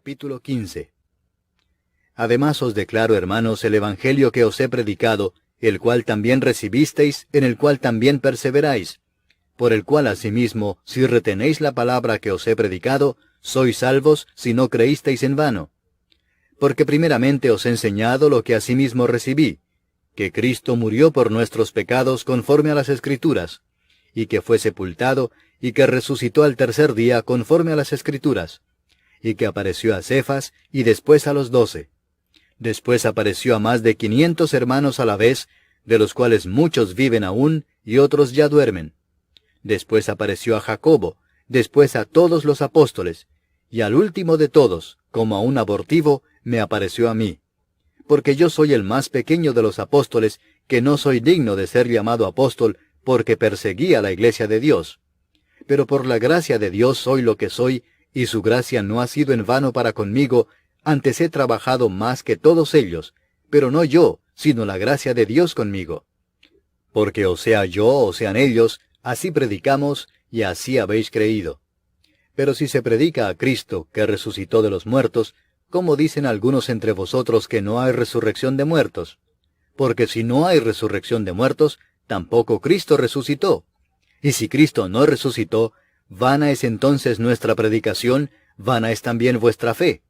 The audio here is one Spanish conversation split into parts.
Capítulo 15. Además os declaro, hermanos, el evangelio que os he predicado, el cual también recibisteis, en el cual también perseveráis, por el cual asimismo, si retenéis la palabra que os he predicado, sois salvos si no creísteis en vano. Porque primeramente os he enseñado lo que asimismo recibí, que Cristo murió por nuestros pecados conforme a las Escrituras, y que fue sepultado, y que resucitó al tercer día conforme a las Escrituras, y que apareció a Cefas, y después a los 12. Después apareció a más de 500 hermanos a la vez, de los cuales muchos viven aún, y otros ya duermen. Después apareció a Jacobo, después a todos los apóstoles, y al último de todos, como a un abortivo, me apareció a mí. Porque yo soy el más pequeño de los apóstoles, que no soy digno de ser llamado apóstol, porque perseguí a la iglesia de Dios. Pero por la gracia de Dios soy lo que soy, y su gracia no ha sido en vano para conmigo, antes he trabajado más que todos ellos, pero no yo, sino la gracia de Dios conmigo. Porque o sea yo o sean ellos, así predicamos, y así habéis creído. Pero si se predica a Cristo, que resucitó de los muertos, ¿cómo dicen algunos entre vosotros que no hay resurrección de muertos? Porque si no hay resurrección de muertos, tampoco Cristo resucitó. Y si Cristo no resucitó, vana es entonces nuestra predicación, vana es también vuestra fe.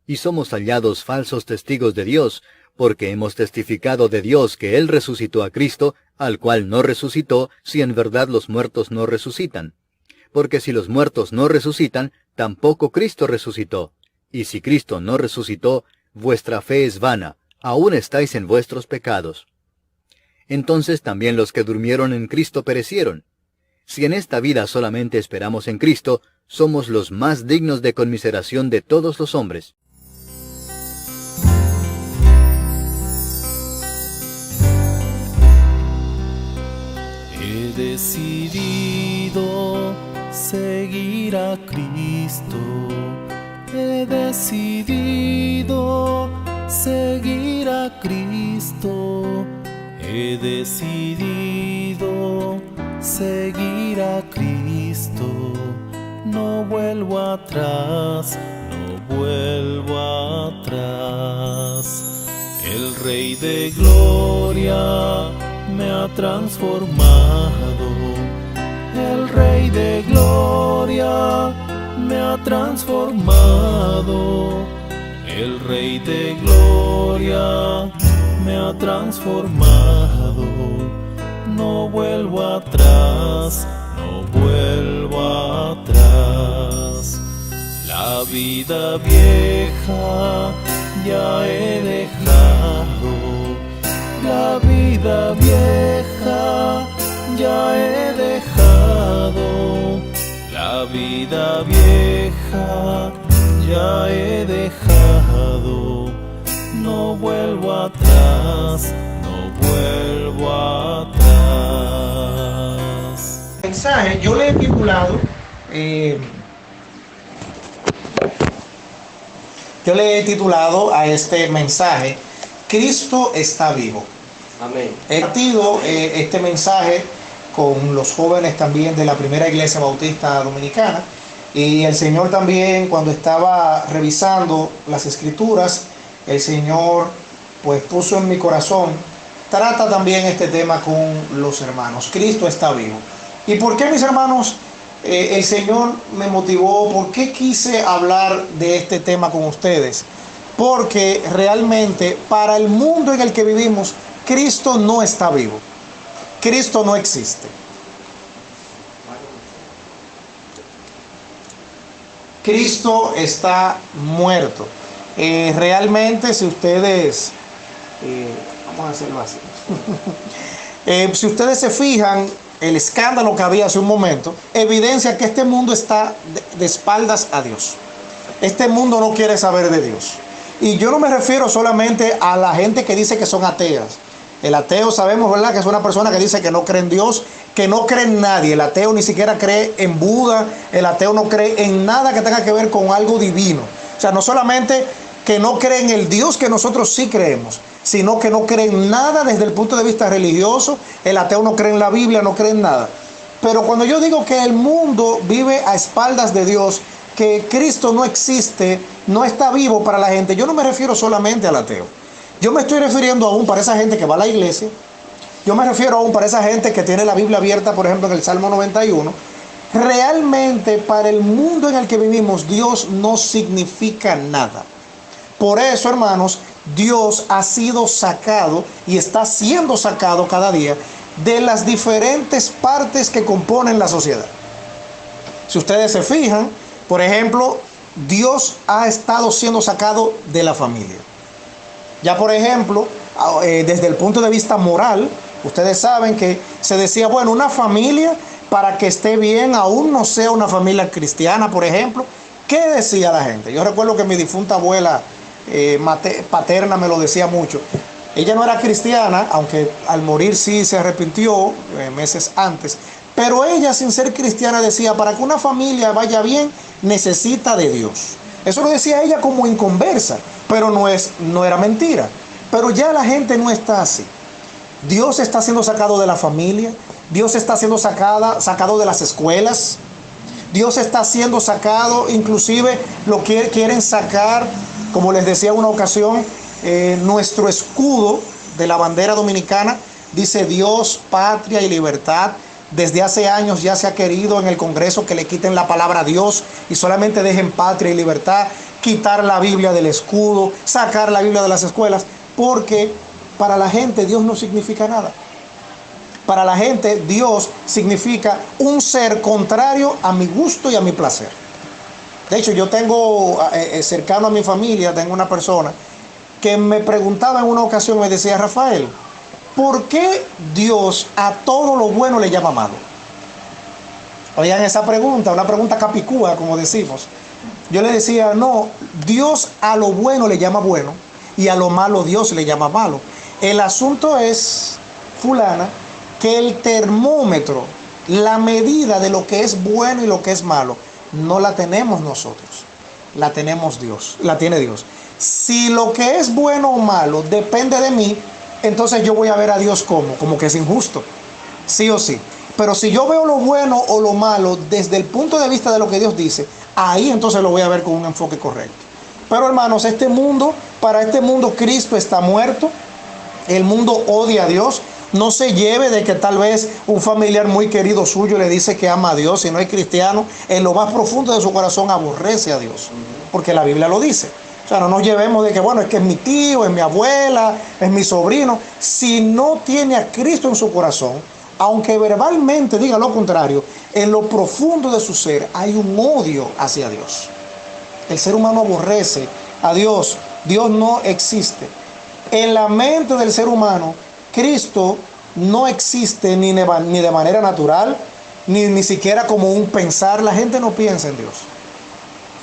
Y somos hallados falsos testigos de Dios, porque hemos testificado de Dios que Él resucitó a Cristo, al cual no resucitó, si en verdad los muertos no resucitan. Porque si los muertos no resucitan, tampoco Cristo resucitó. Y si Cristo no resucitó, vuestra fe es vana, aún estáis en vuestros pecados. Entonces también los que durmieron en Cristo perecieron. Si en esta vida solamente esperamos en Cristo, somos los más dignos de conmiseración de todos los hombres. He decidido seguir a Cristo. He decidido seguir a Cristo. He decidido seguir a Cristo. No vuelvo atrás, no vuelvo atrás. El Rey de Gloria me ha transformado. El Rey de Gloria me ha transformado. El Rey de Gloria me ha transformado. No vuelvo atrás, no vuelvo atrás. La vida vieja ya he dejado. La vida vieja ya he dejado. La vida vieja ya he dejado. No vuelvo atrás, no vuelvo atrás. Mensaje, yo le he titulado a este mensaje, Cristo está vivo. Amén. He compartido este mensaje con los jóvenes también de la primera iglesia bautista dominicana, y el Señor también, cuando estaba revisando las escrituras, el Señor pues puso en mi corazón, trata también este tema con los hermanos. Cristo está vivo. ¿Y por qué, mis hermanos, el Señor me motivó? ¿Por qué quise hablar de este tema con ustedes? Porque realmente para el mundo en el que vivimos, Cristo no está vivo. Cristo no existe. Cristo está muerto. Realmente, si ustedes, vamos a hacerlo así. Si ustedes se fijan, el escándalo que había hace un momento evidencia que este mundo está de espaldas a Dios. Este mundo no quiere saber de Dios. Y yo no me refiero solamente a la gente que dice que son ateas. El ateo sabemos, ¿verdad?, que es una persona que dice que no cree en Dios, que no cree en nadie. El ateo ni siquiera cree en Buda. El ateo no cree en nada que tenga que ver con algo divino. O sea, no solamente que no cree en el Dios que nosotros sí creemos, sino que no cree en nada desde el punto de vista religioso. El ateo no cree en la Biblia, no cree en nada. Pero cuando yo digo que el mundo vive a espaldas de Dios, que Cristo no existe, no está vivo para la gente, yo no me refiero solamente al ateo. Yo me estoy refiriendo aún para esa gente que va a la iglesia. Yo me refiero aún para esa gente que tiene la Biblia abierta, por ejemplo, en el Salmo 91. Realmente para el mundo en el que vivimos, Dios no significa nada. Por eso, hermanos, Dios ha sido sacado y está siendo sacado cada día de las diferentes partes que componen la sociedad. Si ustedes se fijan, por ejemplo, Dios ha estado siendo sacado de la familia. Ya por ejemplo, desde el punto de vista moral, ustedes saben que se decía, bueno, una familia para que esté bien, aún no sea una familia cristiana, por ejemplo. ¿Qué decía la gente? Yo recuerdo que mi difunta abuela paterna me lo decía mucho. Ella no era cristiana, aunque al morir sí se arrepintió meses antes. Pero ella, sin ser cristiana, decía, para que una familia vaya bien, necesita de Dios. Eso lo decía ella como inconversa, pero no era mentira. Pero ya la gente no está así. Dios está siendo sacado de la familia. Dios está siendo sacado de las escuelas. Dios está siendo sacado, inclusive lo que quieren sacar, como les decía en una ocasión, nuestro escudo de la bandera dominicana dice Dios, patria y libertad. Desde hace años ya se ha querido en el Congreso que le quiten la palabra Dios y solamente dejen patria y libertad, quitar la Biblia del escudo, sacar la Biblia de las escuelas, porque para la gente Dios no significa nada. Para la gente Dios significa un ser contrario a mi gusto y a mi placer. De hecho, yo tengo cercano a mi familia, tengo una persona que me preguntaba en una ocasión, me decía, Rafael, ¿por qué Dios a todo lo bueno le llama malo? Oigan esa pregunta, una pregunta capicúa, como decimos. Yo le decía, no, Dios a lo bueno le llama bueno y a lo malo Dios le llama malo. El asunto es, fulana, que el termómetro, la medida de lo que es bueno y lo que es malo, no la tenemos nosotros, la tenemos Dios, la tiene Dios. Si lo que es bueno o malo depende de mí, entonces yo voy a ver a Dios como que es injusto, sí o sí. Pero si yo veo lo bueno o lo malo desde el punto de vista de lo que Dios dice, ahí entonces lo voy a ver con un enfoque correcto. Pero hermanos, para este mundo Cristo está muerto. El mundo odia a Dios. No se lleve de que tal vez un familiar muy querido suyo le dice que ama a Dios y no es cristiano. En lo más profundo de su corazón aborrece a Dios, porque la Biblia lo dice. O sea, no nos llevemos de que, bueno, es que es mi tío, es mi abuela, es mi sobrino. Si no tiene a Cristo en su corazón, aunque verbalmente diga lo contrario, en lo profundo de su ser hay un odio hacia Dios. El ser humano aborrece a Dios. Dios no existe. En la mente del ser humano, Cristo no existe ni de manera natural, ni siquiera como un pensar. La gente no piensa en Dios.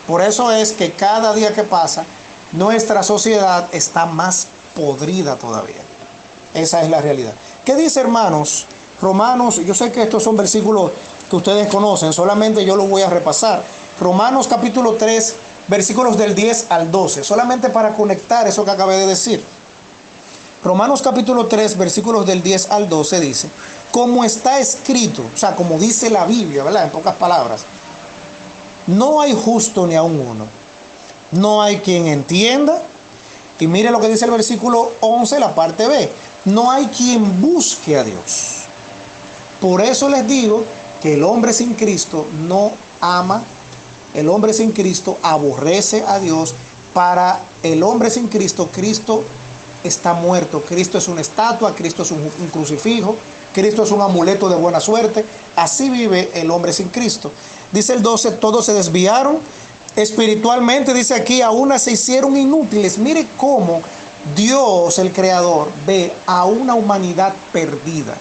Por eso es que cada día que pasa, nuestra sociedad está más podrida todavía. Esa es la realidad. ¿Qué dice, hermanos? Romanos, yo sé que estos son versículos que ustedes conocen, solamente yo los voy a repasar. Romanos capítulo 3, versículos del 10 al 12, solamente para conectar eso que acabé de decir. Romanos capítulo 3, versículos del 10 al 12 dice, como está escrito, o sea, como dice la Biblia, ¿verdad? En pocas palabras, no hay justo ni aun uno, no hay quien entienda. Y mire lo que dice el versículo 11, la parte B, no hay quien busque a Dios. Por eso les digo que el hombre sin Cristo no ama, el hombre sin Cristo aborrece a Dios. Para el hombre sin Cristo, Cristo está muerto. Cristo es una estatua, Cristo es un crucifijo, Cristo es un amuleto de buena suerte. Así vive el hombre sin Cristo. Dice el 12, todos se desviaron espiritualmente, dice aquí, a una se hicieron inútiles. Mire cómo Dios, el Creador, ve a una humanidad perdida,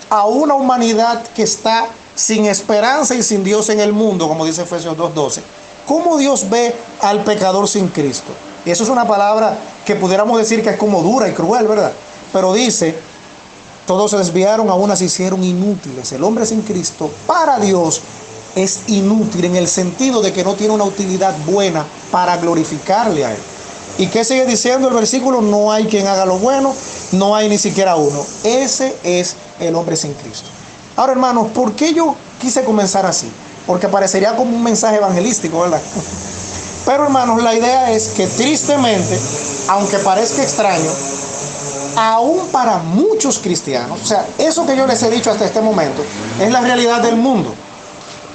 a una humanidad que está sin esperanza y sin Dios en el mundo, como dice Efesios 2:12. ¿Cómo Dios ve al pecador sin Cristo? Y eso es una palabra que pudiéramos decir que es como dura y cruel, ¿verdad? Pero dice, todos se desviaron, a una se hicieron inútiles. El hombre sin Cristo, para Dios, es inútil en el sentido de que no tiene una utilidad buena para glorificarle a Él. ¿Y qué sigue diciendo el versículo? No hay quien haga lo bueno, no hay ni siquiera uno. Ese es el hombre sin Cristo. Ahora, hermanos, ¿por qué yo quise comenzar así? Porque parecería como un mensaje evangelístico, ¿verdad? Pero hermanos, la idea es que tristemente, aunque parezca extraño, aún para muchos cristianos, o sea, eso que yo les he dicho hasta este momento, es la realidad del mundo.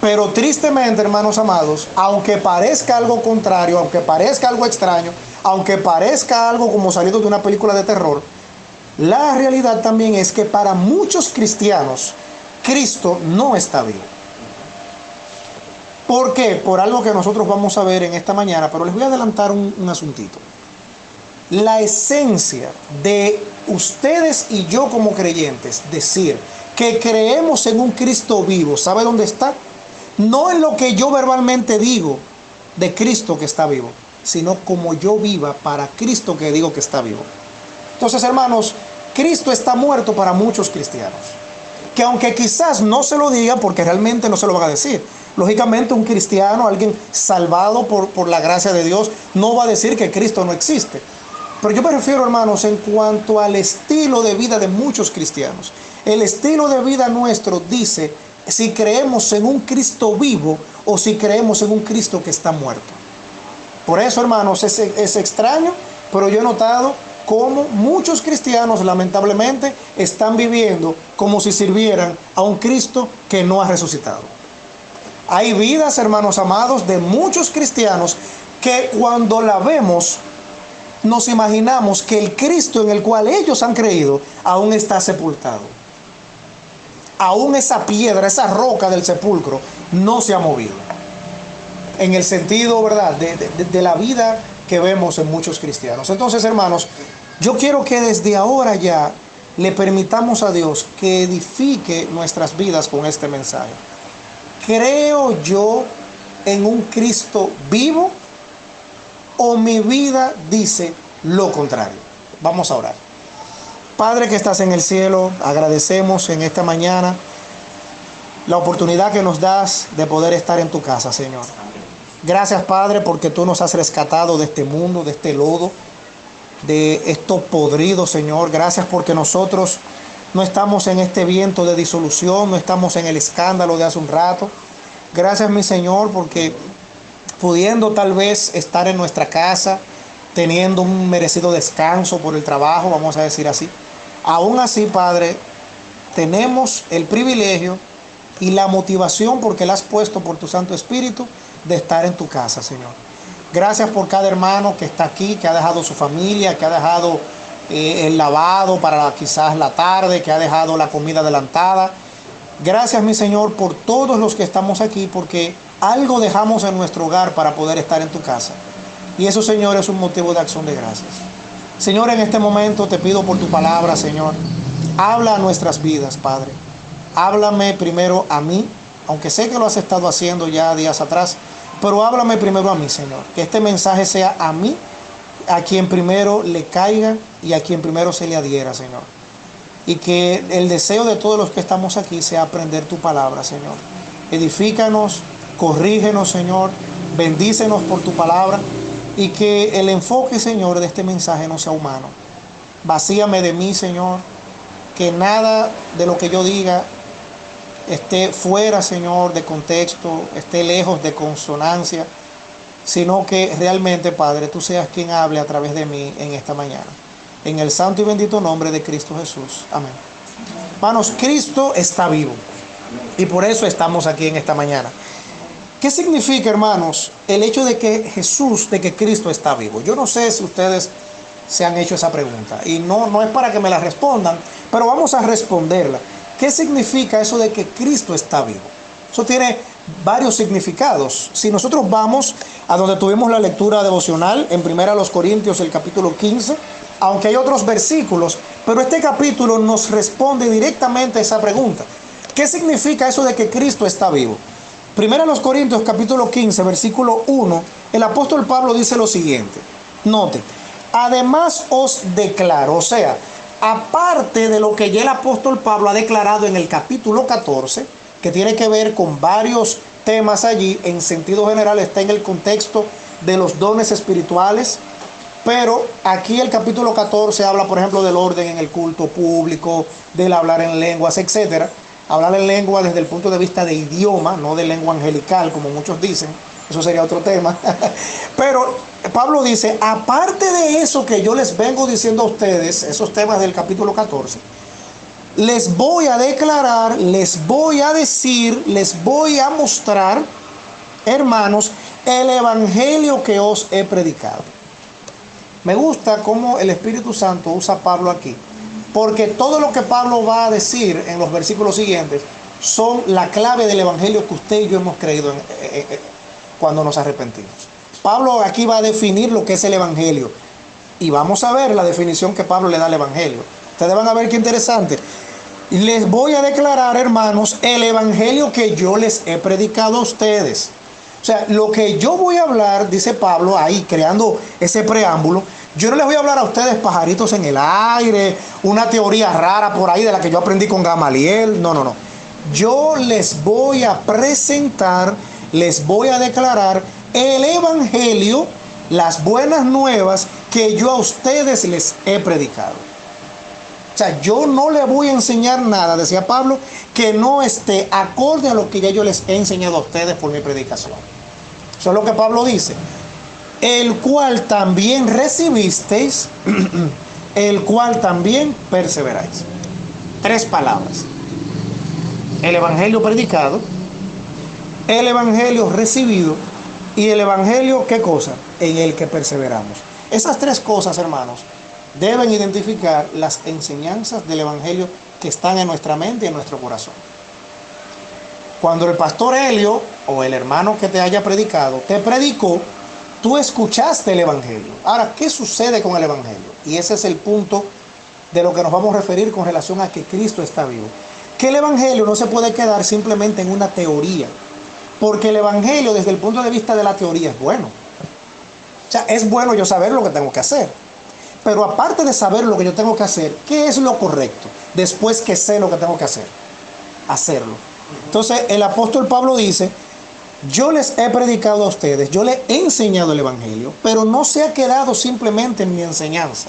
Pero tristemente, hermanos amados, aunque parezca algo contrario, aunque parezca algo extraño, aunque parezca algo como salido de una película de terror, la realidad también es que para muchos cristianos, Cristo no está vivo. ¿Por qué? Por algo que nosotros vamos a ver en esta mañana, pero les voy a adelantar un asuntito. La esencia de ustedes y yo como creyentes, decir que creemos en un Cristo vivo, ¿sabe dónde está? No en lo que yo verbalmente digo de Cristo que está vivo, sino como yo viva para Cristo que digo que está vivo. Entonces, hermanos, Cristo está muerto para muchos cristianos, que aunque quizás no se lo diga, porque realmente no se lo van a decir. Lógicamente, un cristiano, alguien salvado por la gracia de Dios, no va a decir que Cristo no existe. Pero yo me refiero, hermanos, en cuanto al estilo de vida de muchos cristianos. El estilo de vida nuestro dice si creemos en un Cristo vivo o si creemos en un Cristo que está muerto. Por eso, hermanos, es extraño, pero yo he notado cómo muchos cristianos, lamentablemente, están viviendo como si sirvieran a un Cristo que no ha resucitado. Hay vidas, hermanos amados, de muchos cristianos que cuando la vemos, nos imaginamos que el Cristo en el cual ellos han creído aún está sepultado. Aún esa piedra, esa roca del sepulcro no se ha movido. En el sentido, ¿verdad?, de la vida que vemos en muchos cristianos. Entonces, hermanos, yo quiero que desde ahora ya le permitamos a Dios que edifique nuestras vidas con este mensaje. ¿Creo yo en un Cristo vivo o mi vida dice lo contrario? Vamos a orar. Padre que estás en el cielo, agradecemos en esta mañana la oportunidad que nos das de poder estar en tu casa, Señor. Gracias, Padre, porque tú nos has rescatado de este mundo, de este lodo, de esto podrido, Señor. Gracias porque nosotros no estamos en este viento de disolución, no estamos en el escándalo de hace un rato. Gracias, mi Señor, porque pudiendo tal vez estar en nuestra casa, teniendo un merecido descanso por el trabajo, vamos a decir así. Aún así, Padre, tenemos el privilegio y la motivación, porque la has puesto por tu Santo Espíritu, de estar en tu casa, Señor. Gracias por cada hermano que está aquí, que ha dejado su familia, que ha dejado el lavado para quizás la tarde, que ha dejado la comida adelantada. Gracias, mi Señor, por todos los que estamos aquí, porque algo dejamos en nuestro hogar para poder estar en tu casa. Y eso, Señor, es un motivo de acción de gracias. Señor, en este momento te pido por tu palabra, Señor. Habla a nuestras vidas, Padre. Háblame primero a mí, aunque sé que lo has estado haciendo ya días atrás, pero háblame primero a mí, Señor. Que este mensaje sea a mí, a quien primero le caiga y a quien primero se le adhiera, Señor. Y que el deseo de todos los que estamos aquí sea aprender tu palabra, Señor. Edifícanos, corrígenos, Señor. Bendícenos por tu palabra. Y que el enfoque, Señor, de este mensaje no sea humano. Vacíame de mí, Señor. Que nada de lo que yo diga esté fuera, Señor, de contexto, esté lejos de consonancia, sino que realmente, Padre, tú seas quien hable a través de mí en esta mañana. En el santo y bendito nombre de Cristo Jesús. Amén. Hermanos, Cristo está vivo. Y por eso estamos aquí en esta mañana. ¿Qué significa, hermanos, el hecho de que Jesús, de que Cristo está vivo? Yo no sé si ustedes se han hecho esa pregunta. Y no es para que me la respondan, pero vamos a responderla. ¿Qué significa eso de que Cristo está vivo? Eso tiene varios significados. Si nosotros vamos a donde tuvimos la lectura devocional, en 1 Corintios, el capítulo 15, aunque hay otros versículos, pero este capítulo nos responde directamente a esa pregunta. ¿Qué significa eso de que Cristo está vivo? 1 Corintios, capítulo 15, versículo 1, el apóstol Pablo dice lo siguiente. Note, además os declaro, o sea, aparte de lo que ya el apóstol Pablo ha declarado en el capítulo 14, que tiene que ver con varios temas allí, en sentido general está en el contexto de los dones espirituales, pero aquí el capítulo 14 habla, por ejemplo, del orden en el culto público, del hablar en lenguas, etcétera. Hablar en lengua desde el punto de vista de idioma, no de lengua angelical, como muchos dicen, eso sería otro tema. Pero Pablo dice, aparte de eso que yo les vengo diciendo a ustedes, esos temas del capítulo 14, les voy a declarar, les voy a decir, les voy a mostrar, hermanos, el evangelio que os he predicado. Me gusta cómo el Espíritu Santo usa a Pablo aquí, porque todo lo que Pablo va a decir en los versículos siguientes son la clave del evangelio que usted y yo hemos creído cuando nos arrepentimos. Pablo aquí va a definir lo que es el evangelio, y vamos a ver la definición que Pablo le da al evangelio. Ustedes van a ver qué interesante. Les voy a declarar, hermanos, el evangelio que yo les he predicado a ustedes. O sea, lo que yo voy a hablar, dice Pablo ahí, creando ese preámbulo, yo no les voy a hablar a ustedes pajaritos en el aire, una teoría rara por ahí de la que yo aprendí con Gamaliel. No, no, no. Yo les voy a presentar, les voy a declarar el evangelio, las buenas nuevas que yo a ustedes les he predicado. O sea, yo no le voy a enseñar nada, decía Pablo, que no esté acorde a lo que ya yo les he enseñado a ustedes por mi predicación. Eso es lo que Pablo dice. El cual también recibisteis, el cual también perseveráis. 3 palabras. El evangelio predicado, el evangelio recibido y el evangelio, ¿qué cosa? En el que perseveramos. Esas 3 cosas, hermanos, deben identificar las enseñanzas del evangelio que están en nuestra mente y en nuestro corazón. Cuando el pastor Helio o el hermano que te haya predicado te predicó, tú escuchaste el evangelio. Ahora, ¿qué sucede con el evangelio? Y ese es el punto de lo que nos vamos a referir con relación a que Cristo está vivo. Que el evangelio no se puede quedar simplemente en una teoría, porque el evangelio desde el punto de vista de la teoría es bueno. O sea, es bueno yo saber lo que tengo que hacer. Pero aparte de saber lo que yo tengo que hacer, ¿qué es lo correcto? Después que sé lo que tengo que hacer, hacerlo. Entonces el apóstol Pablo dice, yo les he predicado a ustedes, yo les he enseñado el evangelio, pero no se ha quedado simplemente en mi enseñanza.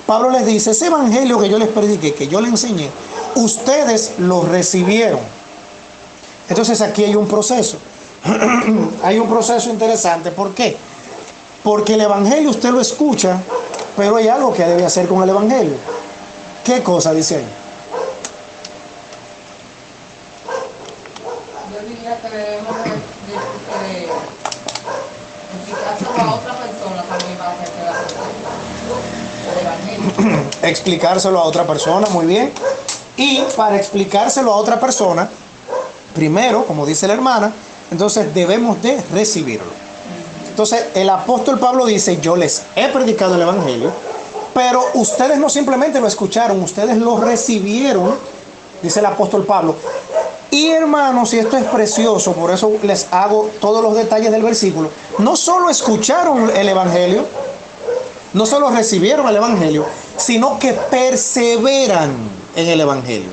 Pablo les dice, ese evangelio que yo les prediqué, que yo les enseñé, ustedes lo recibieron. Entonces aquí hay un proceso. Hay un proceso interesante. ¿Por qué? Porque el evangelio usted lo escucha, pero hay algo que debe hacer con el evangelio. ¿Qué cosa dice ahí? Yo diría que debemos de explicárselo a otra persona también para que se la el evangelio. Explicárselo a otra persona, muy bien. Y para explicárselo a otra persona, primero, como dice la hermana, entonces debemos de recibirlo. Entonces el apóstol Pablo dice, yo les he predicado el evangelio, pero ustedes no simplemente lo escucharon, ustedes lo recibieron, dice el apóstol Pablo. Y hermanos, y esto es precioso, por eso les hago todos los detalles del versículo, no solo escucharon el evangelio, no solo recibieron el evangelio, sino que perseveran en el evangelio.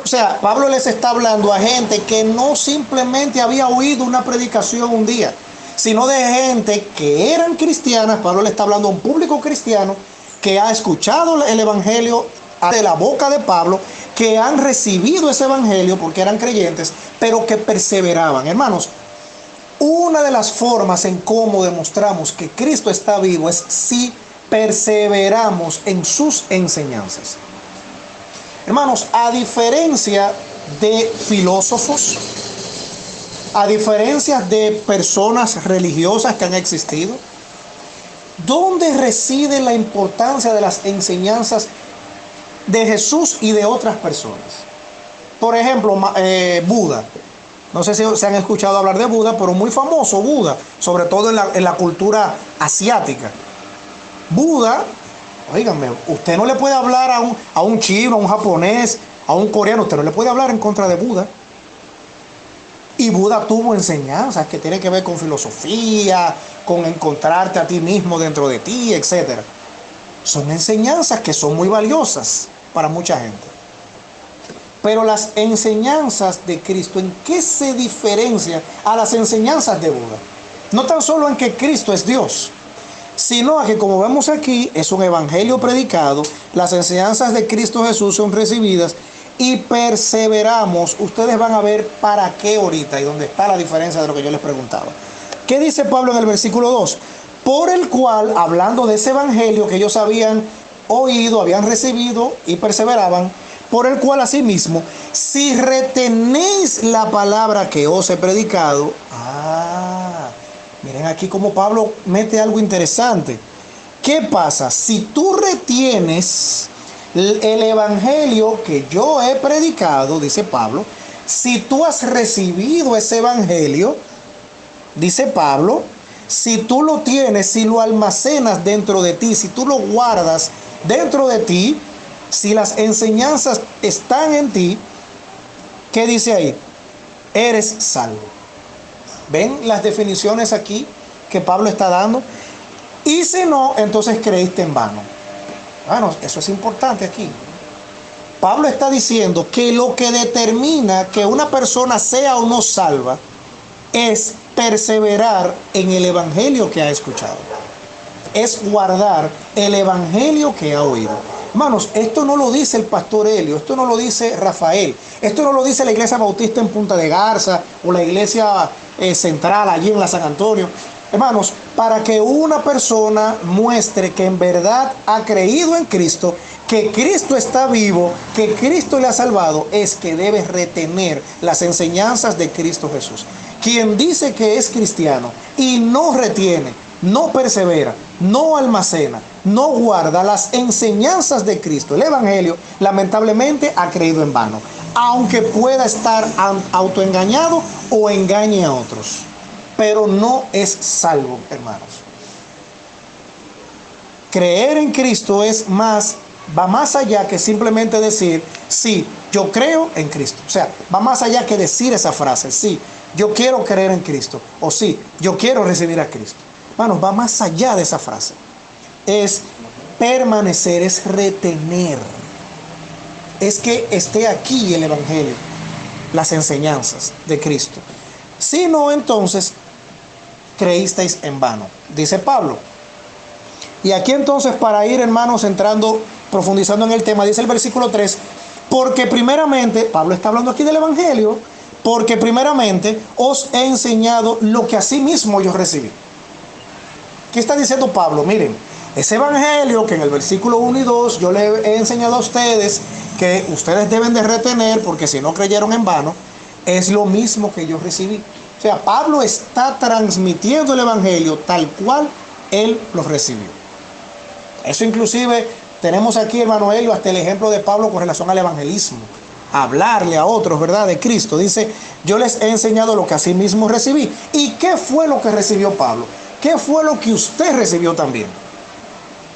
O sea, Pablo les está hablando a gente que no simplemente había oído una predicación un día, sino de gente que eran cristianas. Pablo le está hablando a un público cristiano que ha escuchado el evangelio de la boca de Pablo, que han recibido ese evangelio porque eran creyentes, pero que perseveraban. Hermanos, una de las formas en cómo demostramos que Cristo está vivo es si perseveramos en sus enseñanzas. Hermanos, a diferencia de filósofos, a diferencia de personas religiosas que han existido, ¿dónde reside la importancia de las enseñanzas de Jesús y de otras personas? Por ejemplo, Buda. No sé si se han escuchado hablar de Buda, pero muy famoso Buda, sobre todo en la cultura asiática. Buda, oíganme, usted no le puede hablar a un chino, a un japonés, a un coreano, usted no le puede hablar en contra de Buda. Y Buda tuvo enseñanzas que tienen que ver con filosofía, con encontrarte a ti mismo dentro de ti, etc. Son enseñanzas que son muy valiosas para mucha gente. Pero las enseñanzas de Cristo, ¿en qué se diferencia a las enseñanzas de Buda? No tan solo en que Cristo es Dios, sino a que, como vemos aquí, es un evangelio predicado, las enseñanzas de Cristo Jesús son recibidas y perseveramos. Ustedes van a ver para qué ahorita y dónde está la diferencia de lo que yo les preguntaba. ¿Qué dice Pablo en el versículo 2? Por el cual, hablando de ese evangelio que ellos habían oído, habían recibido y perseveraban, por el cual asimismo, si retenéis la palabra que os he predicado, miren aquí como Pablo mete algo interesante. ¿Qué pasa? Si tú retienes el evangelio que yo he predicado, dice Pablo, si tú has recibido ese evangelio, dice Pablo, si tú lo tienes, si lo almacenas dentro de ti, si tú lo guardas dentro de ti, si las enseñanzas están en ti, ¿qué dice ahí? Eres salvo. ¿Ven las definiciones aquí que Pablo está dando? Y si no, entonces creíste en vano. Bueno, eso es importante aquí. Pablo está diciendo que lo que determina que una persona sea o no salva es perseverar en el evangelio que ha escuchado. Es guardar el evangelio que ha oído. Hermanos, esto no lo dice el pastor Helio, esto no lo dice Rafael, esto no lo dice la iglesia bautista en Punta de Garza o la iglesia central allí en la San Antonio. Hermanos, para que una persona muestre que en verdad ha creído en Cristo, que Cristo está vivo, que Cristo le ha salvado, es que debe retener las enseñanzas de Cristo Jesús. Quien dice que es cristiano y no retiene, no persevera, no almacena, no guarda las enseñanzas de Cristo, el evangelio, lamentablemente ha creído en vano, aunque pueda estar autoengañado o engañe a otros, pero no es salvo, hermanos. Creer en Cristo va más allá que simplemente decir, sí, yo creo en Cristo. O sea, va más allá que decir esa frase, sí, yo quiero creer en Cristo, o sí, yo quiero recibir a Cristo. Hermanos, va más allá de esa frase. Es permanecer, es retener. Es que esté aquí el evangelio, las enseñanzas de Cristo. Si no, entonces creísteis en vano, dice Pablo. Y aquí entonces, para ir, hermanos, profundizando en el tema, dice el versículo 3, porque primeramente, Pablo está hablando aquí del evangelio, porque primeramente os he enseñado lo que asimismo yo recibí. ¿Qué está diciendo Pablo? Miren, ese evangelio que en el versículo 1 y 2 yo le he enseñado a ustedes, que ustedes deben de retener, porque si no creyeron en vano, es lo mismo que yo recibí. O sea, Pablo está transmitiendo el evangelio tal cual él lo recibió. Eso inclusive tenemos aquí, hermano Helio, hasta el ejemplo de Pablo con relación al evangelismo. Hablarle a otros, ¿verdad?, de Cristo. Dice, yo les he enseñado lo que así mismo recibí. ¿Y qué fue lo que recibió Pablo? ¿Qué fue lo que usted recibió también?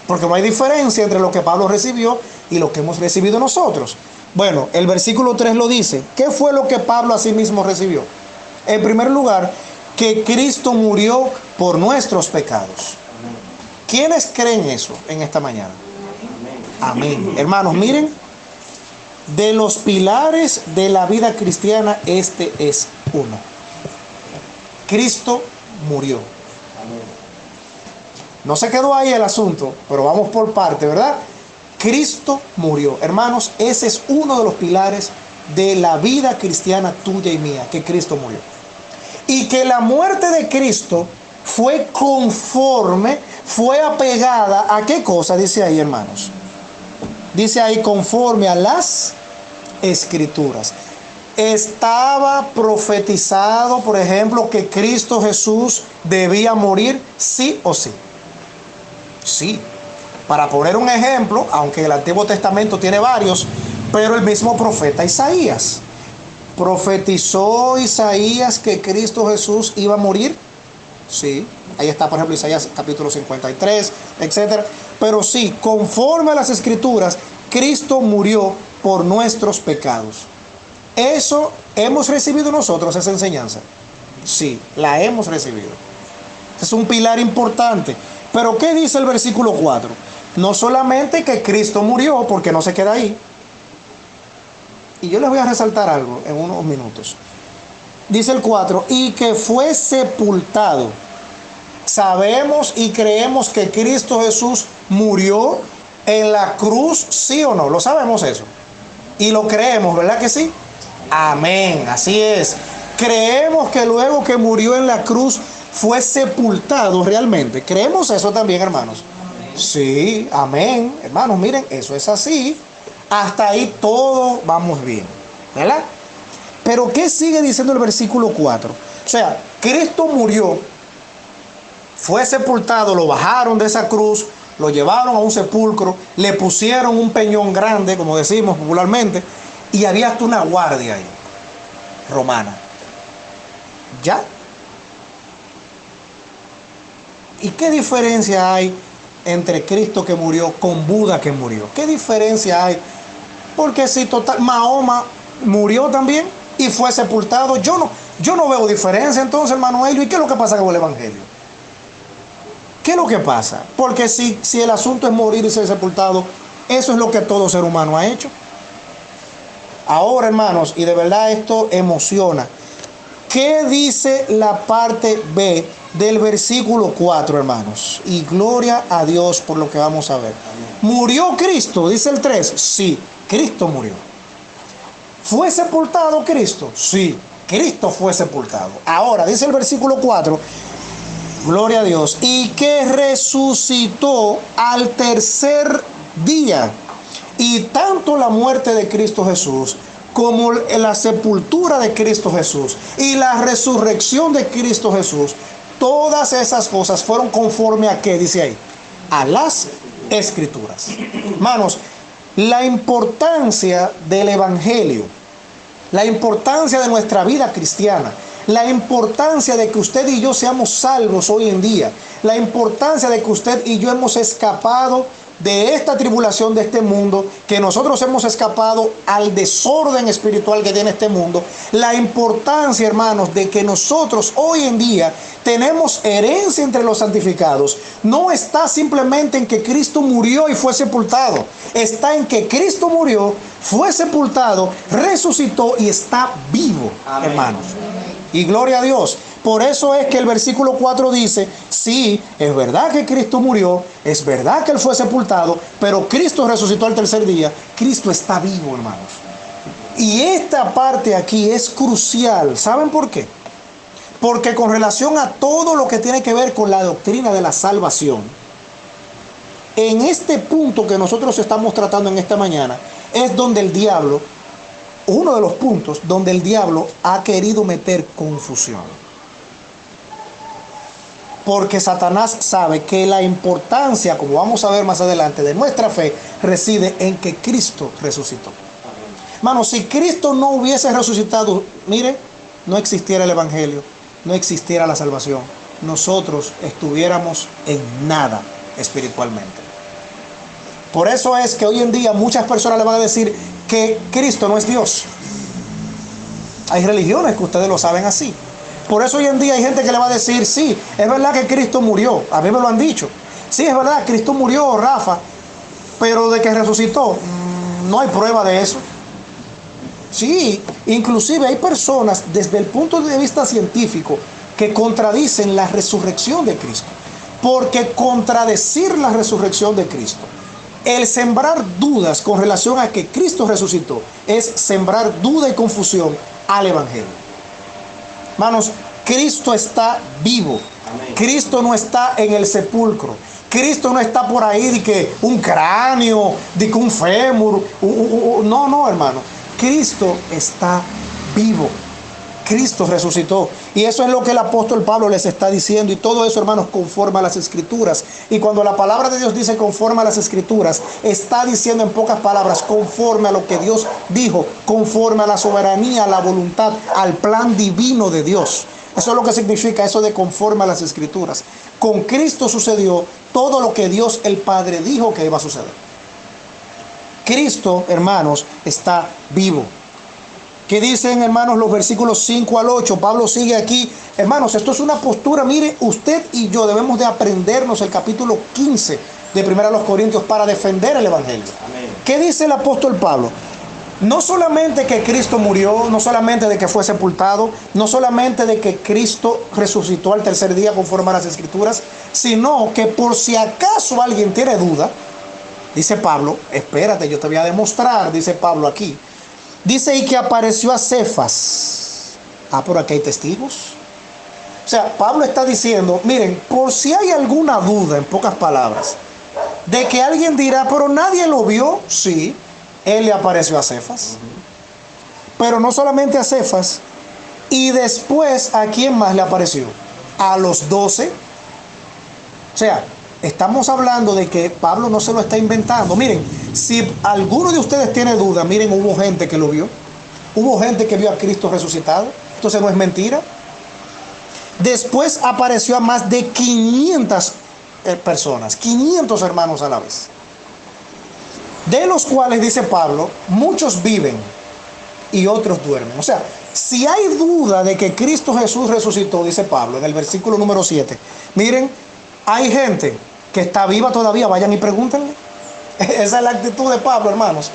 Porque no hay diferencia entre lo que Pablo recibió y lo que hemos recibido nosotros. Bueno, el versículo 3 lo dice. ¿Qué fue lo que Pablo a sí mismo recibió? En primer lugar, que Cristo murió por nuestros pecados. ¿Quiénes creen eso en esta mañana? Amén. Hermanos, miren, de los pilares de la vida cristiana, este es uno. Cristo murió. No se quedó ahí el asunto, pero vamos por parte, ¿verdad? Cristo murió. Hermanos, ese es uno de los pilares de la vida cristiana tuya y mía, que Cristo murió. Y que la muerte de Cristo fue conforme, fue apegada a ¿qué cosa? Dice ahí, hermanos. Dice ahí, conforme a las Escrituras. Estaba profetizado, por ejemplo, que Cristo Jesús debía morir, sí o sí. Sí. Para poner un ejemplo, aunque el Antiguo Testamento tiene varios, pero el mismo profeta Isaías. ¿Profetizó Isaías que Cristo Jesús iba a morir? Sí. Ahí está, por ejemplo, Isaías capítulo 53, etc. Pero sí, conforme a las Escrituras, Cristo murió por nuestros pecados. ¿Eso hemos recibido nosotros, esa enseñanza? Sí, la hemos recibido. Es un pilar importante. Pero ¿qué dice el versículo 4? No solamente que Cristo murió, porque no se queda ahí. Y yo les voy a resaltar algo en unos minutos. Dice el 4, y que fue sepultado. Sabemos y creemos que Cristo Jesús murió en la cruz, ¿sí o no? Lo sabemos eso. Y lo creemos, ¿verdad que sí? Amén, así es. Creemos que luego que murió en la cruz, fue sepultado realmente. ¿Creemos eso también, hermanos? Sí, amén. Hermanos, miren, eso es así. Hasta ahí todo vamos bien, ¿verdad? Pero ¿qué sigue diciendo el versículo 4? O sea, Cristo murió, fue sepultado, lo bajaron de esa cruz, lo llevaron a un sepulcro, le pusieron un peñón grande, como decimos popularmente, y había hasta una guardia ahí, romana. ¿Ya? ¿Y qué diferencia hay entre Cristo que murió con Buda que murió? ¿Qué diferencia hay? Porque si Mahoma murió también y fue sepultado, yo no veo diferencia entonces, hermano Elio. ¿Y qué es lo que pasa con el evangelio? ¿Qué es lo que pasa? Porque si el asunto es morir y ser sepultado, eso es lo que todo ser humano ha hecho. Ahora, hermanos, y de verdad esto emociona, ¿qué dice la parte B del versículo 4, hermanos? Y gloria a Dios por lo que vamos a ver. ¿Murió Cristo? Dice el 3. Sí, Cristo murió. ¿Fue sepultado Cristo? Sí, Cristo fue sepultado. Ahora, dice el versículo 4, gloria a Dios, y que resucitó al tercer día. Y tanto la muerte de Cristo Jesús como la sepultura de Cristo Jesús y la resurrección de Cristo Jesús, todas esas cosas fueron conforme a ¿qué dice ahí? A las Escrituras. Hermanos, la importancia del evangelio, la importancia de nuestra vida cristiana, la importancia de que usted y yo seamos salvos hoy en día, la importancia de que usted y yo hemos escapado de esta tribulación de este mundo, que nosotros hemos escapado al desorden espiritual que tiene este mundo, la importancia, hermanos, de que nosotros hoy en día tenemos herencia entre los santificados, no está simplemente en que Cristo murió y fue sepultado, está en que Cristo murió, fue sepultado, resucitó y está vivo. Amén, hermanos. Y gloria a Dios. Por eso es que el versículo 4 dice, sí, es verdad que Cristo murió, es verdad que Él fue sepultado, pero Cristo resucitó al tercer día. Cristo está vivo, hermanos. Y esta parte aquí es crucial. ¿Saben por qué? Porque con relación a todo lo que tiene que ver con la doctrina de la salvación, en este punto que nosotros estamos tratando en esta mañana, es donde el diablo, uno de los puntos donde el diablo ha querido meter confusión. Porque Satanás sabe que la importancia, como vamos a ver más adelante, de nuestra fe reside en que Cristo resucitó. Hermano, si Cristo no hubiese resucitado, mire, no existiera el evangelio, no existiera la salvación. Nosotros estuviéramos en nada espiritualmente. Por eso es que hoy en día muchas personas le van a decir que Cristo no es Dios. Hay religiones que ustedes lo saben así. Por eso hoy en día hay gente que le va a decir, sí, es verdad que Cristo murió. A mí me lo han dicho. Sí, es verdad, Cristo murió, Rafa, pero de que resucitó, no hay prueba de eso. Sí, inclusive hay personas desde el punto de vista científico que contradicen la resurrección de Cristo. Porque contradecir la resurrección de Cristo, el sembrar dudas con relación a que Cristo resucitó, es sembrar duda y confusión al evangelio. Hermanos, Cristo está vivo. Amén. Cristo no está en el sepulcro. Cristo no está por ahí de que un cráneo, de que un fémur. No, hermano. Cristo está vivo. Cristo resucitó. Y eso es lo que el apóstol Pablo les está diciendo. Y todo eso, hermanos, conforme a las Escrituras. Y cuando la palabra de Dios dice conforme a las Escrituras, está diciendo en pocas palabras conforme a lo que Dios dijo, conforme a la soberanía, a la voluntad, al plan divino de Dios. Eso es lo que significa eso de conforme a las Escrituras. Con Cristo sucedió todo lo que Dios el Padre dijo que iba a suceder. Cristo, hermanos, está vivo. ¿Qué dicen, hermanos, los versículos 5 al 8? Pablo sigue aquí. Hermanos, esto es una postura. Mire, usted y yo debemos de aprendernos el capítulo 15 de 1 Corintios para defender el evangelio. Amén. ¿Qué dice el apóstol Pablo? No solamente que Cristo murió, no solamente de que fue sepultado, no solamente de que Cristo resucitó al tercer día conforme a las Escrituras, sino que por si acaso alguien tiene duda, dice Pablo, espérate, yo te voy a demostrar, dice Pablo aquí. Dice, y que apareció a Cefas. Por aquí hay testigos. O sea, Pablo está diciendo, miren, por si hay alguna duda, en pocas palabras, de que alguien dirá, pero nadie lo vio, sí, él le apareció a Cefas. Pero no solamente a Cefas, y después, ¿a quién más le apareció? A los 12. O sea, estamos hablando de que Pablo no se lo está inventando. Miren, si alguno de ustedes tiene duda, miren, hubo gente que lo vio. Hubo gente que vio a Cristo resucitado. Entonces no es mentira. Después apareció a más de 500 personas, 500 hermanos a la vez. De los cuales, dice Pablo, muchos viven y otros duermen. O sea, si hay duda de que Cristo Jesús resucitó, dice Pablo en el versículo número 7, miren, hay gente que está viva todavía, vayan y pregúntenle. Esa es la actitud de Pablo, hermanos.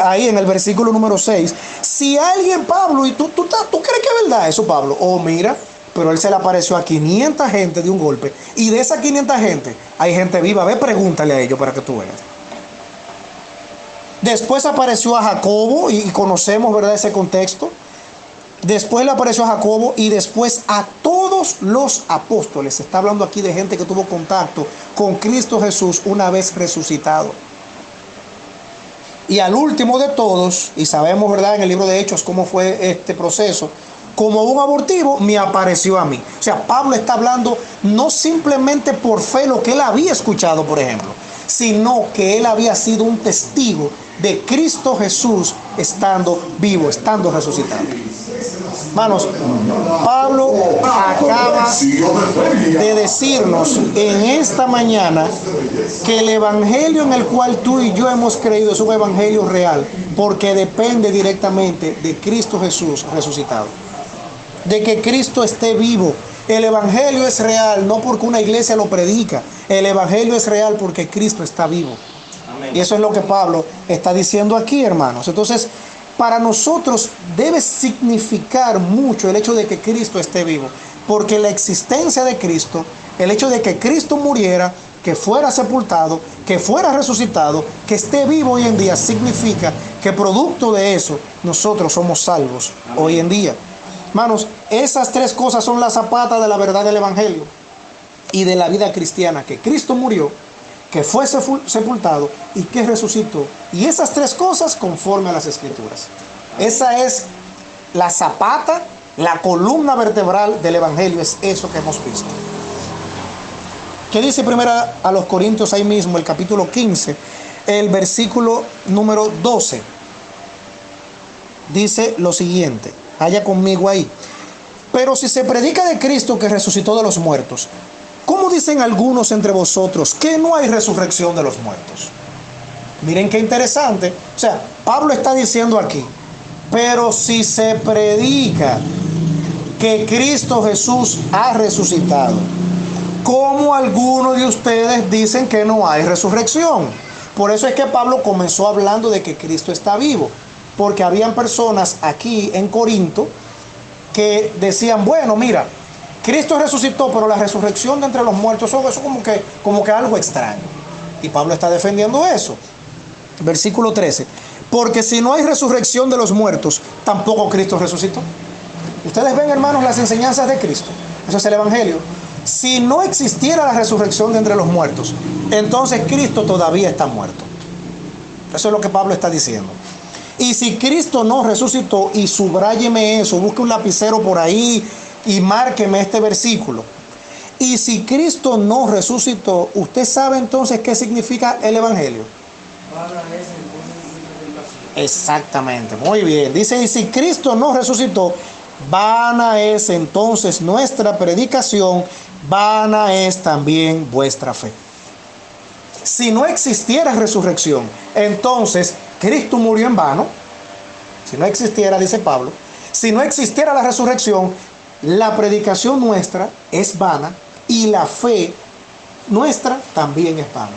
Ahí en el versículo número 6, si alguien, Pablo, y tú crees que es verdad eso, Pablo, mira, pero él se le apareció a 500 gente de un golpe, y de esas 500 gente hay gente viva. Ve, pregúntale a ellos para que tú veas. Después apareció a Jacobo, y conocemos, ¿verdad?, ese contexto. Después le apareció a Jacobo y después a todos los apóstoles. Se está hablando aquí de gente que tuvo contacto con Cristo Jesús una vez resucitado. Y al último de todos, y sabemos, ¿verdad?, en el libro de Hechos cómo fue este proceso, como un abortivo me apareció a mí. O sea, Pablo está hablando no simplemente por fe lo que él había escuchado, por ejemplo, sino que él había sido un testigo de Cristo Jesús estando vivo, estando resucitado. Hermanos, Pablo acaba de decirnos en esta mañana que el evangelio en el cual tú y yo hemos creído es un evangelio real, porque depende directamente de Cristo Jesús resucitado, de que Cristo esté vivo. El evangelio es real no porque una iglesia lo predica, el evangelio es real porque Cristo está vivo. Amén. Y eso es lo que Pablo está diciendo aquí, hermanos. Entonces, para nosotros debe significar mucho el hecho de que Cristo esté vivo, porque la existencia de Cristo, el hecho de que Cristo muriera, que fuera sepultado, que fuera resucitado, que esté vivo hoy en día, significa que producto de eso nosotros somos salvos. Amén. Hoy en día. Hermanos, esas tres cosas son la zapata de la verdad del evangelio y de la vida cristiana: que Cristo murió, que fue sepultado y que resucitó. Y esas tres cosas conforme a las Escrituras. Esa es la zapata, la columna vertebral del evangelio, es eso que hemos visto. ¿Qué dice primera a los Corintios ahí mismo, el capítulo 15, el versículo número 12? Dice lo siguiente, vaya conmigo ahí. Pero si se predica de Cristo que resucitó de los muertos, ¿cómo dicen algunos entre vosotros que no hay resurrección de los muertos? Miren qué interesante. O sea, Pablo está diciendo aquí, pero si se predica que Cristo Jesús ha resucitado, ¿cómo algunos de ustedes dicen que no hay resurrección? Por eso es que Pablo comenzó hablando de que Cristo está vivo, porque habían personas aquí en Corinto que decían, bueno, mira, Cristo resucitó, pero la resurrección de entre los muertos, eso como que algo extraño. Y Pablo está defendiendo eso. Versículo 13. Porque si no hay resurrección de los muertos, tampoco Cristo resucitó. Ustedes ven, hermanos, las enseñanzas de Cristo. Eso es el evangelio. Si no existiera la resurrección de entre los muertos, entonces Cristo todavía está muerto. Eso es lo que Pablo está diciendo. Y si Cristo no resucitó, y subráyeme eso, busque un lapicero por ahí y márqueme este versículo. Y si Cristo no resucitó, ¿usted sabe entonces qué significa el evangelio? Exactamente, muy bien. Dice, y si Cristo no resucitó, vana es entonces nuestra predicación, vana es también vuestra fe. Si no existiera resurrección, entonces Cristo murió en vano. Si no existiera, dice Pablo, si no existiera la resurrección, la predicación nuestra es vana y la fe nuestra también es vana.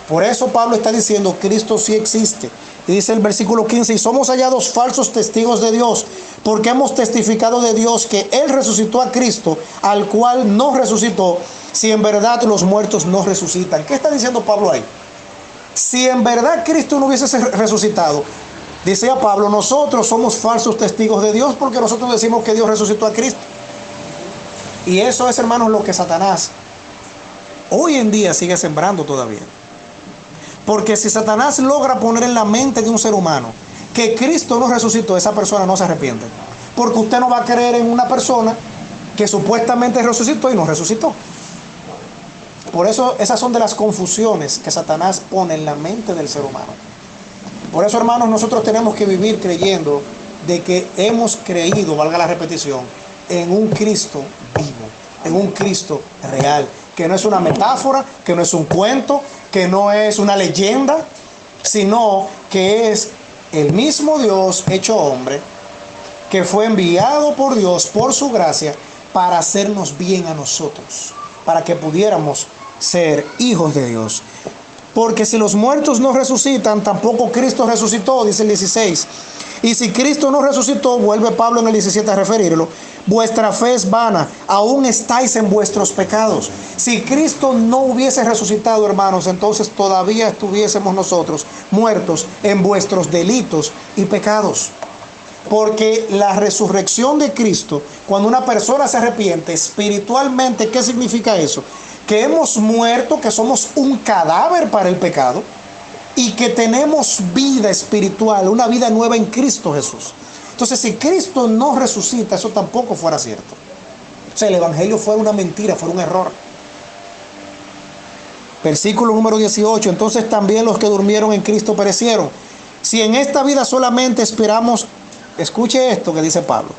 Por eso Pablo está diciendo, Cristo sí existe. Y dice el versículo 15, y somos hallados falsos testigos de Dios, porque hemos testificado de Dios que Él resucitó a Cristo, al cual no resucitó, si en verdad los muertos no resucitan. ¿Qué está diciendo Pablo ahí? Si en verdad Cristo no hubiese resucitado, Decía Pablo, nosotros somos falsos testigos de Dios porque nosotros decimos que Dios resucitó a Cristo. Y eso es, hermanos, lo que Satanás hoy en día sigue sembrando todavía. Porque si Satanás logra poner en la mente de un ser humano que Cristo no resucitó, esa persona no se arrepiente. Porque usted no va a creer en una persona que supuestamente resucitó y no resucitó. Por eso esas son de las confusiones que Satanás pone en la mente del ser humano. Por eso, hermanos, nosotros tenemos que vivir creyendo de que hemos creído, valga la repetición, en un Cristo vivo, en un Cristo real, que no es una metáfora, que no es un cuento, que no es una leyenda, sino que es el mismo Dios hecho hombre, que fue enviado por Dios, por su gracia, para hacernos bien a nosotros, para que pudiéramos ser hijos de Dios. Porque si los muertos no resucitan, tampoco Cristo resucitó, dice el 16. Y si Cristo no resucitó, vuelve Pablo en el 17 a referirlo, vuestra fe es vana, aún estáis en vuestros pecados. Si Cristo no hubiese resucitado, hermanos, entonces todavía estuviésemos nosotros muertos en vuestros delitos y pecados. Porque la resurrección de Cristo, cuando una persona se arrepiente espiritualmente, ¿qué significa eso? Que hemos muerto, que somos un cadáver para el pecado y que tenemos vida espiritual, una vida nueva en Cristo Jesús. Entonces, si Cristo no resucita, eso tampoco fuera cierto. O sea, el evangelio fuera una mentira, fuera un error. Versículo número 18. Entonces también los que durmieron en Cristo perecieron. Si en esta vida solamente esperamos, escuche esto que dice Pablo,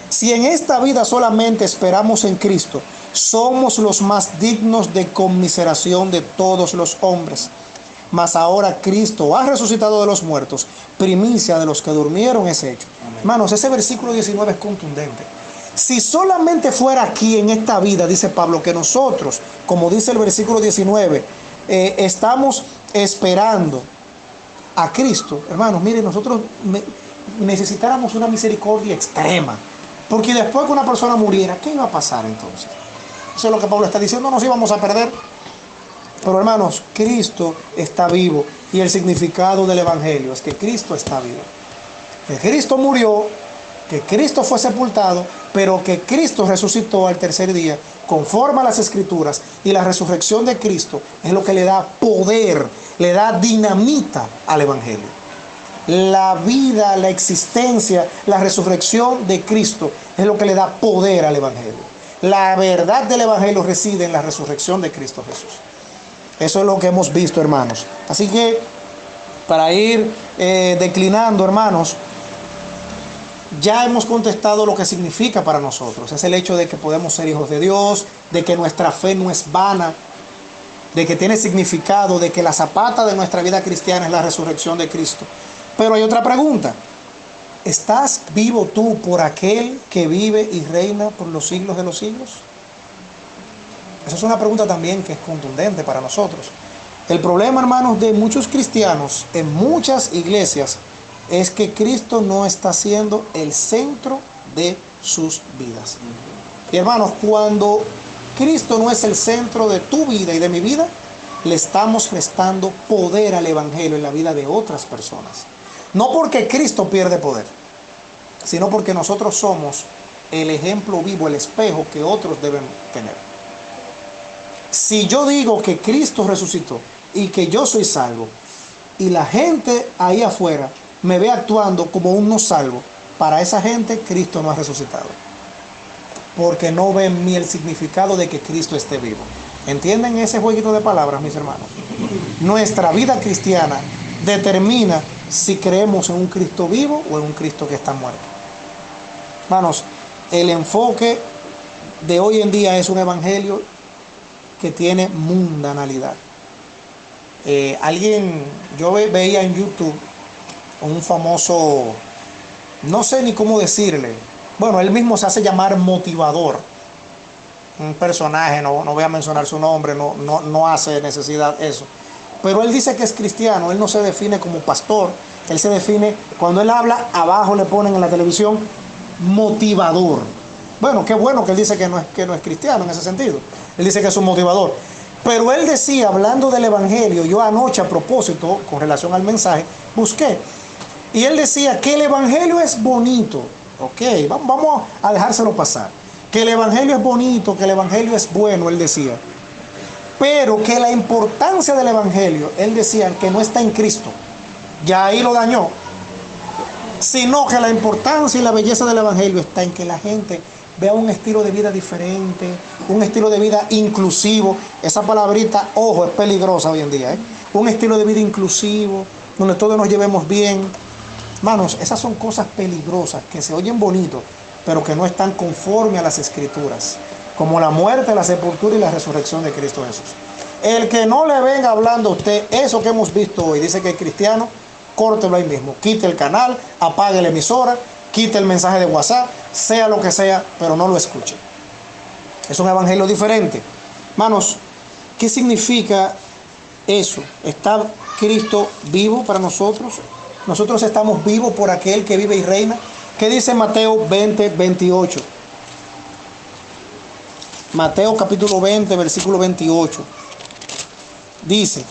si en esta vida solamente esperamos en Cristo, somos los más dignos de conmiseración de todos los hombres. Mas ahora Cristo ha resucitado de los muertos, primicia de los que durmieron es hecho. Amén. Hermanos, ese versículo 19 es contundente. Si solamente fuera aquí en esta vida, dice Pablo, que nosotros, como dice el versículo 19, estamos esperando a Cristo, hermanos, miren, nosotros necesitáramos una misericordia extrema. Porque después que una persona muriera, ¿qué iba a pasar entonces? Eso es lo que Pablo está diciendo, nos íbamos a perder. Pero hermanos, Cristo está vivo y el significado del evangelio es que Cristo está vivo. Que Cristo murió, que Cristo fue sepultado, pero que Cristo resucitó al tercer día conforme a las Escrituras, y la resurrección de Cristo es lo que le da poder, le da dinamita al evangelio. La vida, la existencia, la resurrección de Cristo es lo que le da poder al evangelio. La verdad del evangelio reside en la resurrección de Cristo Jesús. Eso es lo que hemos visto, hermanos. Así que, para ir declinando, hermanos, ya hemos contestado lo que significa para nosotros. Es el hecho de que podemos ser hijos de Dios, de que nuestra fe no es vana, de que tiene significado, de que la zapata de nuestra vida cristiana es la resurrección de Cristo. Pero hay otra pregunta. ¿Estás vivo tú por aquel que vive y reina por los siglos de los siglos? Esa es una pregunta también que es contundente para nosotros. El problema, hermanos, de muchos cristianos en muchas iglesias es que Cristo no está siendo el centro de sus vidas. Y hermanos, cuando Cristo no es el centro de tu vida y de mi vida, le estamos restando poder al evangelio en la vida de otras personas. No porque Cristo pierde poder, sino porque nosotros somos el ejemplo vivo, el espejo que otros deben tener. Si yo digo que Cristo resucitó y que yo soy salvo, y la gente ahí afuera me ve actuando como un no salvo, para esa gente Cristo no ha resucitado. Porque no ven en mí el significado de que Cristo esté vivo. ¿Entienden ese jueguito de palabras, mis hermanos? Nuestra vida cristiana determina si creemos en un Cristo vivo o en un Cristo que está muerto. Hermanos, el enfoque de hoy en día es un evangelio que tiene mundanalidad. Yo veía en YouTube un famoso, no sé ni cómo decirle, bueno, él mismo se hace llamar motivador, un personaje, no voy a mencionar su nombre, no hace necesidad eso, pero él dice que es cristiano, él no se define como pastor, él se define, cuando él habla, abajo le ponen en la televisión motivador. Bueno, qué bueno que él dice que no es cristiano en ese sentido, él dice que es un motivador. Pero él decía, hablando del evangelio, yo anoche a propósito, con relación al mensaje, busqué, Y él decía que el evangelio es bonito. Ok, vamos a dejárselo pasar. Que el evangelio es bonito, que el evangelio es bueno, él decía. Pero que la importancia del evangelio, él decía que no está en Cristo. Ya ahí lo dañó. Sino que la importancia y la belleza del evangelio está en que la gente vea un estilo de vida diferente, un estilo de vida inclusivo. Esa palabrita, ojo, es peligrosa hoy en día, ¿eh? Un estilo de vida inclusivo, donde todos nos llevemos bien. Hermanos, esas son cosas peligrosas que se oyen bonitos, pero que no están conforme a las escrituras, como la muerte, la sepultura y la resurrección de Cristo Jesús. El que no le venga hablando a usted eso que hemos visto hoy, dice que es cristiano, córtelo ahí mismo, quite el canal, apague la emisora, quite el mensaje de WhatsApp, sea lo que sea, pero no lo escuche. Es un evangelio diferente. Hermanos, ¿qué significa eso? ¿Está Cristo vivo para nosotros? Nosotros estamos vivos por aquel que vive y reina. ¿Qué dice Mateo 20, 28? Mateo capítulo 20, versículo 28. Dice: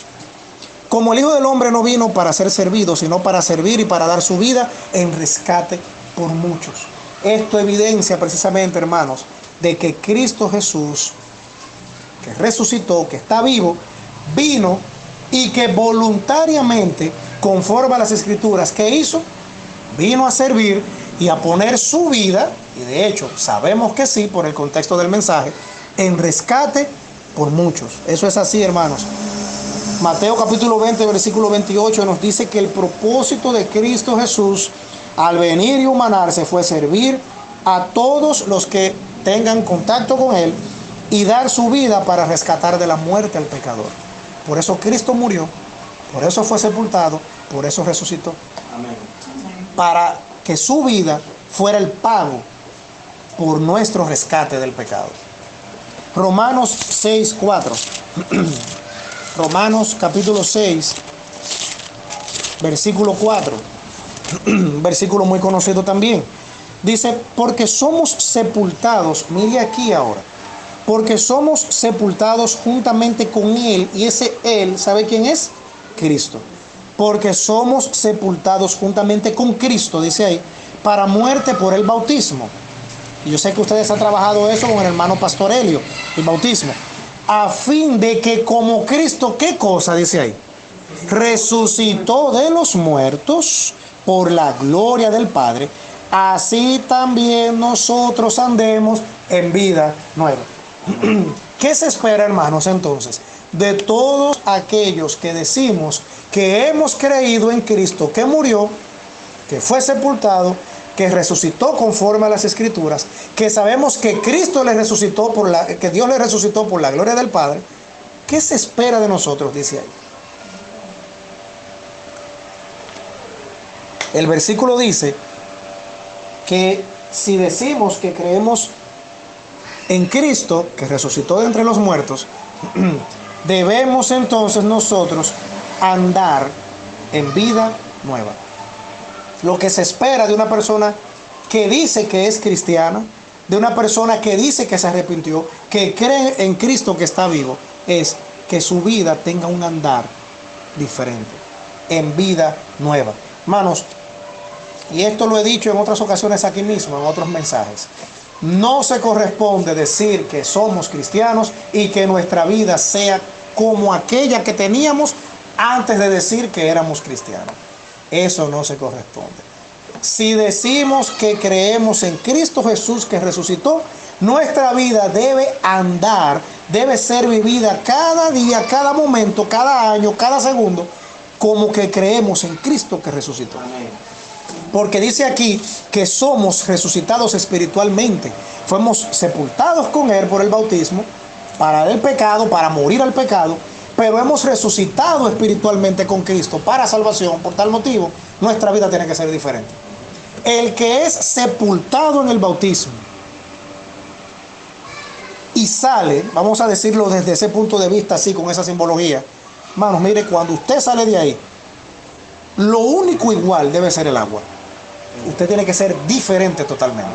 como el Hijo del Hombre no vino para ser servido, sino para servir y para dar su vida en rescate por muchos. Esto evidencia precisamente, hermanos, de que Cristo Jesús, que resucitó, que está vivo, vino y que voluntariamente, conforme a las escrituras, ¿qué hizo? Vino a servir y a poner su vida, y de hecho sabemos que sí, por el contexto del mensaje, en rescate por muchos. Eso es así, hermanos. Mateo capítulo 20, versículo 28 nos dice que el propósito de Cristo Jesús al venir y humanarse fue servir a todos los que tengan contacto con Él y dar su vida para rescatar de la muerte al pecador. Por eso Cristo murió, por eso fue sepultado, por eso resucitó. Amén. Para que su vida fuera el pago por nuestro rescate del pecado. Romanos 6, 4. Romanos capítulo 6, versículo 4. Versículo muy conocido también. Dice, porque somos sepultados, mire aquí ahora, porque somos sepultados juntamente con Él, y ese Él, ¿sabe quién es? Cristo. Porque somos sepultados juntamente con Cristo, dice ahí, para muerte por el bautismo. Y yo sé que ustedes han trabajado eso con el hermano Pastor Helio, el bautismo. A fin de que como Cristo, ¿qué cosa dice ahí? Resucitó de los muertos por la gloria del Padre, así también nosotros andemos en vida nueva. ¿Qué se espera, hermanos, entonces? De todos aquellos que decimos que hemos creído en Cristo, que murió, que fue sepultado, que resucitó conforme a las escrituras, que sabemos que Cristo le resucitó que Dios le resucitó por la gloria del Padre. ¿Qué se espera de nosotros? Dice ahí. El versículo dice que si decimos que creemos en Cristo, que resucitó de entre los muertos, debemos entonces nosotros andar en vida nueva. Lo que se espera de una persona que dice que es cristiana, de una persona que dice que se arrepintió, que cree en Cristo que está vivo, es que su vida tenga un andar diferente, en vida nueva. Hermanos, y esto lo he dicho en otras ocasiones aquí mismo, en otros mensajes, no se corresponde decir que somos cristianos y que nuestra vida sea como aquella que teníamos antes de decir que éramos cristianos. Eso no se corresponde. Si decimos que creemos en Cristo Jesús que resucitó, nuestra vida debe andar, debe ser vivida cada día, cada momento, cada año, cada segundo, como que creemos en Cristo que resucitó. Amén. Porque dice aquí que somos resucitados espiritualmente. Fuimos sepultados con Él por el bautismo, para el pecado, para morir al pecado, pero hemos resucitado espiritualmente con Cristo para salvación. Por tal motivo, nuestra vida tiene que ser diferente. El que es sepultado en el bautismo y sale, vamos a decirlo desde ese punto de vista, así, con esa simbología. Hermanos, mire, cuando usted sale de ahí, lo único igual debe ser el agua. Usted tiene que ser diferente totalmente.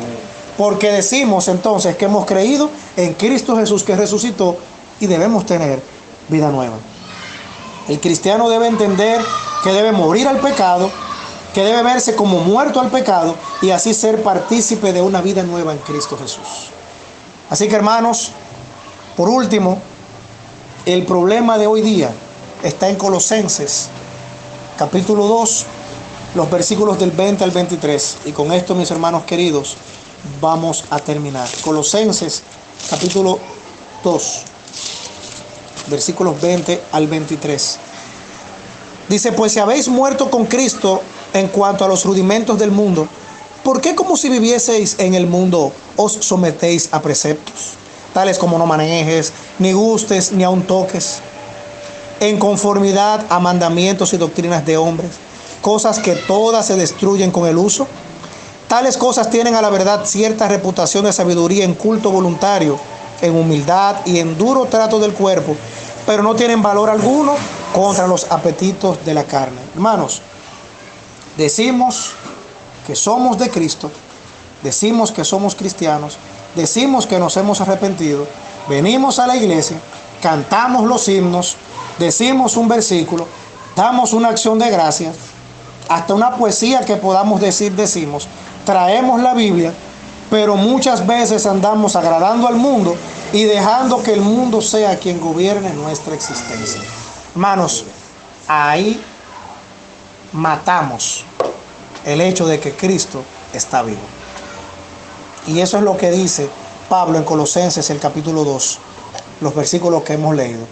Porque decimos entonces que hemos creído en Cristo Jesús que resucitó y debemos tener vida nueva. El cristiano debe entender que debe morir al pecado, que debe verse como muerto al pecado y así ser partícipe de una vida nueva en Cristo Jesús. Así que, hermanos, por último, el problema de hoy día está en Colosenses, capítulo 2, los versículos del 20 al 23. Y con esto, mis hermanos queridos, vamos a terminar. Colosenses, capítulo 2, versículos 20 al 23. Dice: pues si habéis muerto con Cristo en cuanto a los rudimentos del mundo, ¿por qué como si vivieseis en el mundo os sometéis a preceptos, tales como no manejes, ni gustes, ni aun toques, en conformidad a mandamientos y doctrinas de hombres, cosas que todas se destruyen con el uso? Tales cosas tienen a la verdad cierta reputación de sabiduría en culto voluntario, en humildad y en duro trato del cuerpo, pero no tienen valor alguno contra los apetitos de la carne. Hermanos, decimos que somos de Cristo, decimos que somos cristianos, decimos que nos hemos arrepentido, venimos a la iglesia, cantamos los himnos, decimos un versículo, damos una acción de gracias, hasta una poesía que podamos decir decimos, traemos la Biblia, pero muchas veces andamos agradando al mundo y dejando que el mundo sea quien gobierne nuestra existencia. Hermanos, ahí matamos el hecho de que Cristo está vivo. Y eso es lo que dice Pablo en Colosenses, el capítulo 2, los versículos que hemos leído.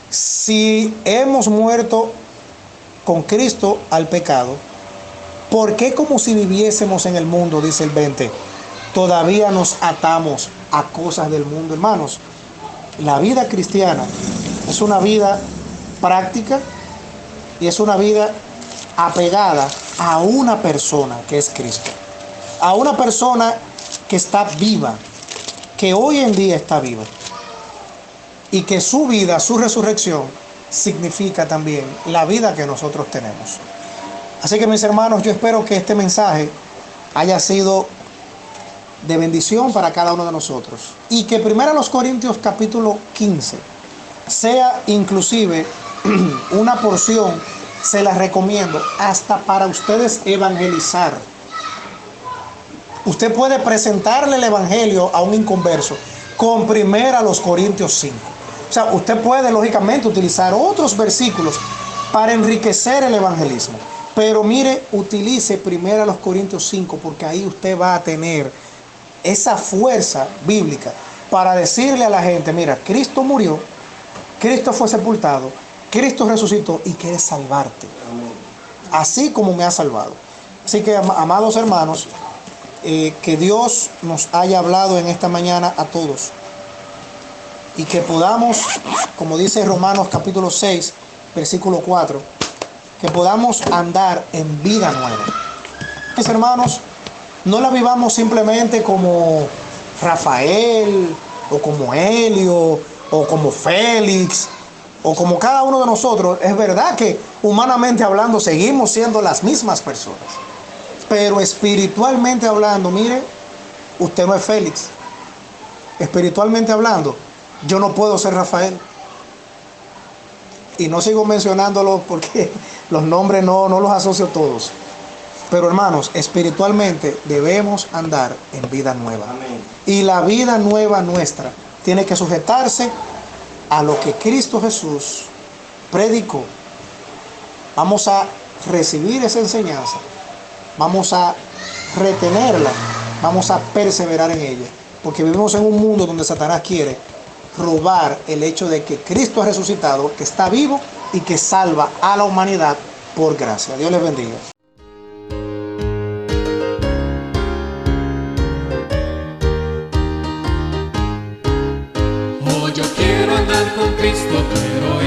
Si hemos muerto con Cristo al pecado, ¿por qué como si viviésemos en el mundo, dice el 20, todavía nos atamos a cosas del mundo? Hermanos, la vida cristiana es una vida práctica y es una vida apegada a una persona que es Cristo, a una persona que está viva, que hoy en día está viva, y que su vida, su resurrección significa también la vida que nosotros tenemos. Así que, mis hermanos, yo espero que este mensaje haya sido de bendición para cada uno de nosotros, y que 1 Corintios capítulo 15 sea inclusive una porción, se las recomiendo, hasta para ustedes evangelizar. Usted puede presentarle el evangelio a un inconverso con 1 Corintios 5. O sea, usted puede lógicamente utilizar otros versículos para enriquecer el evangelismo. Pero mire, utilice 1 Corintios 5, porque ahí usted va a tener esa fuerza bíblica para decirle a la gente: mira, Cristo murió, Cristo fue sepultado, Cristo resucitó y quiere salvarte, así como me ha salvado. Así que, amados hermanos, que Dios nos haya hablado en esta mañana a todos, y que podamos, como dice Romanos capítulo 6, versículo 4, que podamos andar en vida nueva. Mis hermanos, no la vivamos simplemente como Rafael, o como Helio, o como Félix, o como cada uno de nosotros. Es verdad que humanamente hablando seguimos siendo las mismas personas, pero espiritualmente hablando, mire, usted no es Félix. Espiritualmente hablando, yo no puedo ser Rafael. Y no sigo mencionándolos porque los nombres no los asocio todos. Pero, hermanos, espiritualmente debemos andar en vida nueva. Amén. Y la vida nueva nuestra tiene que sujetarse a lo que Cristo Jesús predicó. Vamos a recibir esa enseñanza, vamos a retenerla, vamos a perseverar en ella, porque vivimos en un mundo donde Satanás quiere robar el hecho de que Cristo ha resucitado, que está vivo y que salva a la humanidad por gracia. Dios les bendiga. Oh, yo quiero andar con Cristo, pero